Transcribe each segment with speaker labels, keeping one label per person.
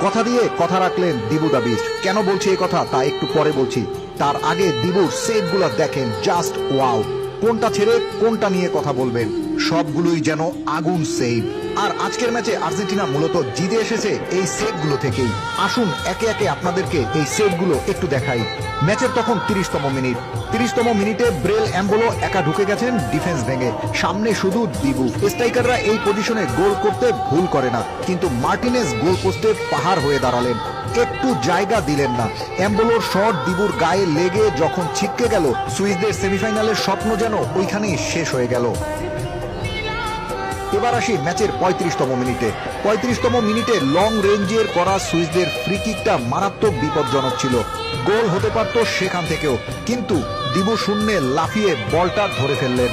Speaker 1: কথা দিয়ে কথা রাখলেন দিবু দা বিস্ট। কেন বলছি এই কথা তা একটু পরে বলছি। তার আগে দিবুর সেভগুলো দেখেন, জাস্ট ওয়াও। কোনটা ছেড়ে কোনটা নিয়ে কথা বলবেন, সবগুলোই যেন আগুন সেভ। আর আজকের ম্যাচে আর্জেন্টিনা মূলত জিতে এসেছে এই সেভগুলো থেকেই। আসুন একে একে আপনাদেরকে এই সেভগুলো একটু দেখাই। ম্যাচের তখন 30তম মিনিট। 30তম মিনিটে ব্রেল অ্যাম্বোলো একা ঢুকে গেছেন ডিফেন্স ভেঙে, সামনে শুধু দিবু। স্ট্রাইকাররা এই পজিশনে গোল করতে ভুল করে না, কিন্তু মার্টিনেজ গোল পোস্টে পাহাড় হয়ে দাঁড়ালেন, একটু জায়গা দিলেন না। অ্যাম্বোলোর শট দিবুর গায়ে লেগে যখন ছিটকে গেল, সুইসদের সেমিফাইনালের স্বপ্ন যেন ওইখানেই শেষ হয়ে গেল। এবার আসি ম্যাচের 35তম মিনিটে। 35তম মিনিটে লং রেঞ্জের করা সুইসদের ফ্রি কিকটা মারাত্মক বিপজ্জনক ছিল, গোল হতে পারত সেখান থেকেও, কিন্তু দিবু শূন্যে লাফিয়ে বলটা ধরে ফেললেন।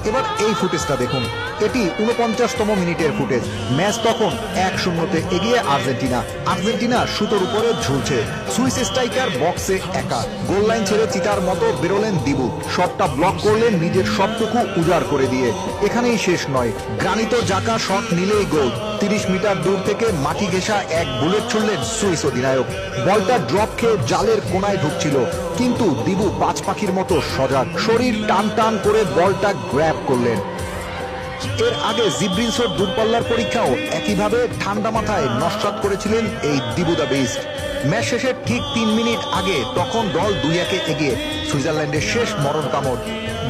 Speaker 1: এবার এই ফুটেজটা দেখুন, এটি 49তম মিনিটের ফুটেজ। ম্যাচ তখন 1-0 এগিয়ে আর্জেন্টিনা। আর্জেন্টিনা সুতোর উপরে ঝুলছে, সুইস স্ট্রাইকার বক্সে একা। গোল লাইন ছেড়ে চিতার মতো বেরোলেন দিবু, শটটা ব্লক করলেন নিজের সবটুকু উজাড় করে দিয়ে। এখানেই শেষ নয়, গ্রানিত জাকা শট নিলেই গোল। 30 মিটার দূর থেকে মাটি ঘেঁষা এক বুলেট ছুড়লেন সুইস অধিনায়ক। বলটা ড্রপ খেয়ে জালের কোনায় ঢুকছিল, কিন্তু দিবু বাজ পাখির মতো সজাগ, শরীর টান টান করে বলটা গ্র্যাব করলেন। এর আগে জিব্রিলসোর দূরপাল্লার পরীক্ষাও একইভাবে ঠান্ডা মাথায় নস্যাৎ করেছিলেন এই দিবু দা বিস্ট। ম্যাচ শেষের ঠিক 3 মিনিট আগে তখন দল 2-1 এগিয়ে। সুইজারল্যান্ডের শেষ মরণ কামড়,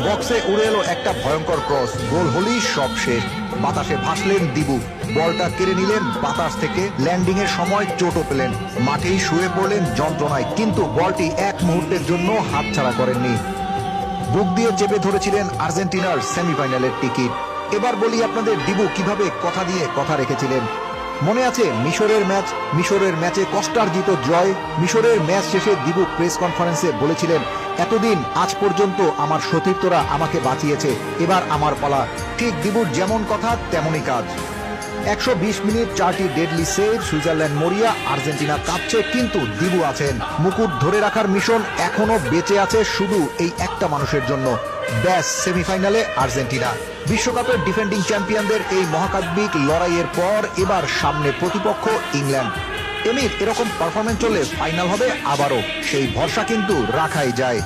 Speaker 1: বক্সে উড়ে এলো একটা ভয়ঙ্কর ক্রস, গোল হলেই সব শেষ। বাতাসে ভাসলেন দিবু, বলটা কেড়ে নিলেন বাতাস থেকে। ল্যান্ডিং এর সময় চোটও পেলেন, মাঠেই শুয়ে পড়লেন যন্ত্রণায়, কিন্তু বলটি এক মুহূর্তের জন্য হাতছাড়া করেননি। বুক দিয়ে চেপে ধরেছিলেন আর্জেন্টিনার সেমিফাইনালের টিকিট। এবার বলি আপনাদের দিবু কিভাবে কথা দিয়ে কথা রেখেছিলেন। মনে আছে মিশরের ম্যাচে কষ্টার্জিত জয়। মিশরের ম্যাচ শেষে দিবু প্রেস কনফারেন্সে বলেছিলেন, এতদিন আজ পর্যন্ত আমার সতীর্থরা আমাকে বাঁচিয়েছে, এবার আমার পালা। ঠিক দিবুর যেমন কথা তেমনই কাজ। 120 মিনিট 4টি ডেডলি সেভ, সুইজারল্যান্ড মরিয়া, আর্জেন্টিনা কাঁপছে, কিন্তু দিবু আছেন। মুকুট ধরে রাখার মিশন এখনো বেঁচে আছে শুধু এই একটা মানুষের জন্য, ব্যাস সেমিফাইনালে আর্জেন্টিনা। বিশ্বকাপের ডিফেন্ডিং চ্যাম্পিয়নদের এই মহাকাব্যিক লড়াইয়ের পর এবার সামনে প্রতিপক্ষ ইংল্যান্ড। এরকম পারফরমেন্স চললে ফাইনাল হবে আবারও, সেই ভরসা কিন্তু রাখাই যায়।